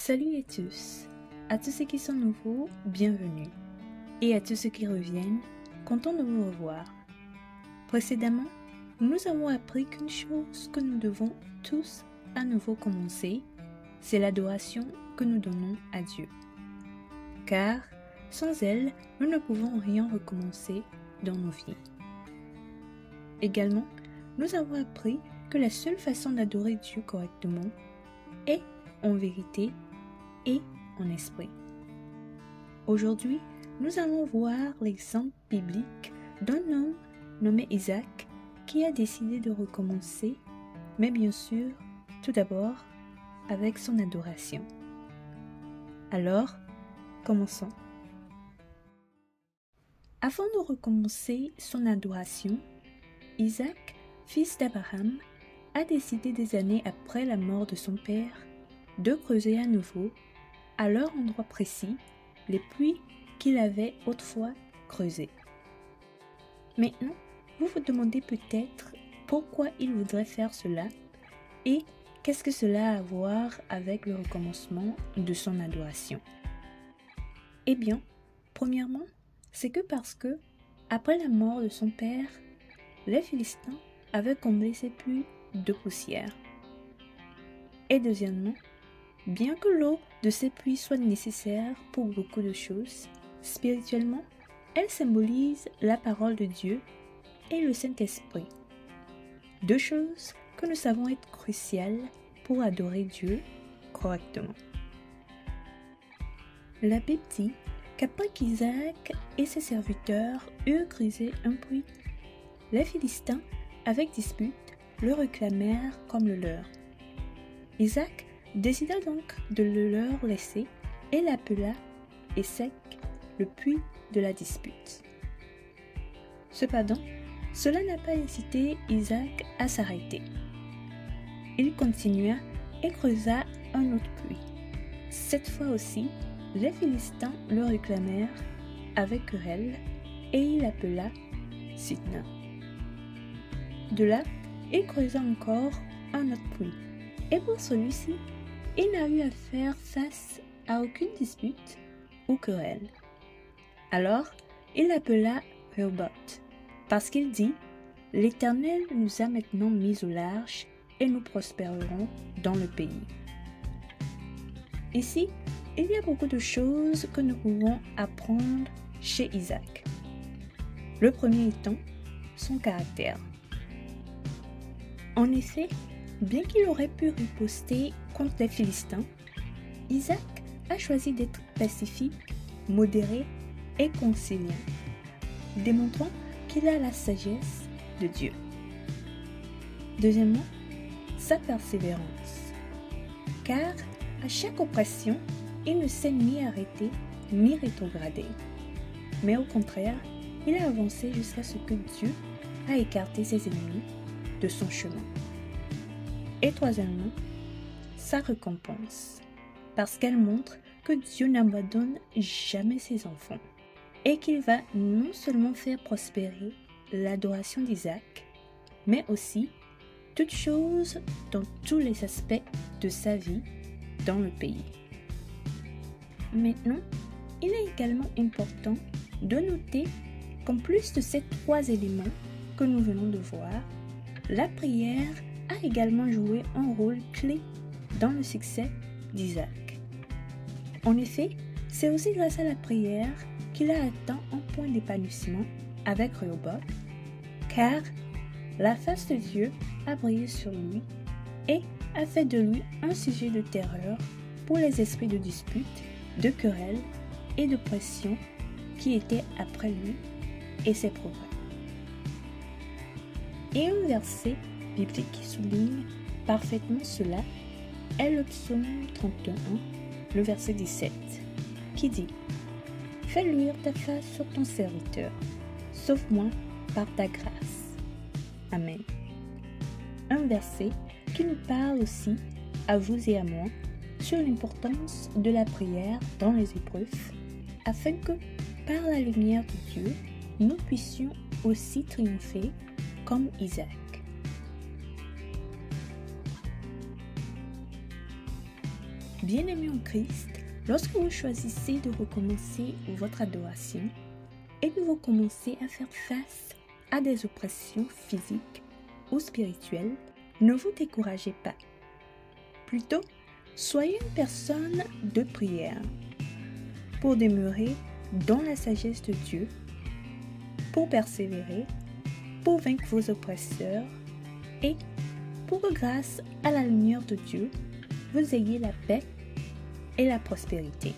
Salut à tous ceux qui sont nouveaux, bienvenue. Et à tous ceux qui reviennent, contents de vous revoir. Précédemment, nous avons appris qu'une chose que nous devons tous à nouveau commencer, c'est l'adoration que nous donnons à Dieu. Car, sans elle, nous ne pouvons rien recommencer dans nos vies. Également, nous avons appris que la seule façon d'adorer Dieu correctement est en vérité et en esprit. Aujourd'hui, nous allons voir l'exemple biblique d'un homme nommé Isaac qui a décidé de recommencer, mais bien sûr, tout d'abord, avec son adoration. Alors, commençons. Avant de recommencer son adoration, Isaac, fils d'Abraham, a décidé des années après la mort de son père de creuser à nouveau, à leur endroit précis, les puits qu'il avait autrefois creusés. Maintenant, vous vous demandez peut-être pourquoi il voudrait faire cela et qu'est-ce que cela a à voir avec le recommencement de son adoration. Eh bien, premièrement, c'est que parce que, après la mort de son père, les Philistins avaient comblé ces puits de poussière. Et deuxièmement, bien que l'eau de ces puits soit nécessaire pour beaucoup de choses, spirituellement, elle symbolise la parole de Dieu et le Saint-Esprit. Deux choses que nous savons être cruciales pour adorer Dieu correctement. La Bible dit qu'après qu'Isaac et ses serviteurs eurent creusé un puits, les Philistins, avec dispute, le réclamèrent comme le leur. Isaac décida donc de le leur laisser et l'appela Ések, le puits de la dispute. Cependant, cela n'a pas incité Isaac à s'arrêter. Il continua et creusa un autre puits. Cette fois aussi, les Philistins le réclamèrent avec querelle et il l'appela Sitna. De là, il creusa encore un autre puits. Et pour celui-ci, il n'a eu à faire face à aucune dispute ou querelle. Alors, il l'appela Rehoboth, parce qu'il dit « L'Éternel nous a maintenant mis au large et nous prospérerons dans le pays. » Ici, il y a beaucoup de choses que nous pouvons apprendre chez Isaac. Le premier étant son caractère. En effet, bien qu'il aurait pu riposter contre les Philistins, Isaac a choisi d'être pacifique, modéré et conciliant, démontrant qu'il a la sagesse de Dieu. Deuxièmement, sa persévérance. Car à chaque oppression, il ne s'est ni arrêté ni rétrogradé, mais au contraire, il a avancé jusqu'à ce que Dieu a écarté ses ennemis de son chemin. Et troisièmement, sa récompense, parce qu'elle montre que Dieu n'abandonne jamais ses enfants et qu'il va non seulement faire prospérer l'adoration d'Isaac, mais aussi toutes choses dans tous les aspects de sa vie dans le pays. Maintenant, il est également important de noter qu'en plus de ces trois éléments que nous venons de voir, la prière a également joué un rôle clé dans le succès d'Isaac. En effet, c'est aussi grâce à la prière qu'il a atteint un point d'épanouissement avec Rehoboth, car la face de Dieu a brillé sur lui et a fait de lui un sujet de terreur pour les esprits de dispute, de querelle et de pression qui étaient après lui et ses progrès. Et un verset biblique qui souligne parfaitement cela est le psaume 31, le verset 17, qui dit « Fais luire ta face sur ton serviteur, sauve-moi par ta grâce. » Amen. Un verset qui nous parle aussi, à vous et à moi, sur l'importance de la prière dans les épreuves, afin que, par la lumière de Dieu, nous puissions aussi triompher comme Isaac. Bien-aimés en Christ, lorsque vous choisissez de recommencer votre adoration et que vous commencez à faire face à des oppressions physiques ou spirituelles, ne vous découragez pas. Plutôt, soyez une personne de prière pour demeurer dans la sagesse de Dieu, pour persévérer, pour vaincre vos oppresseurs et pour que grâce à la lumière de Dieu, vous ayez la paix et la prospérité.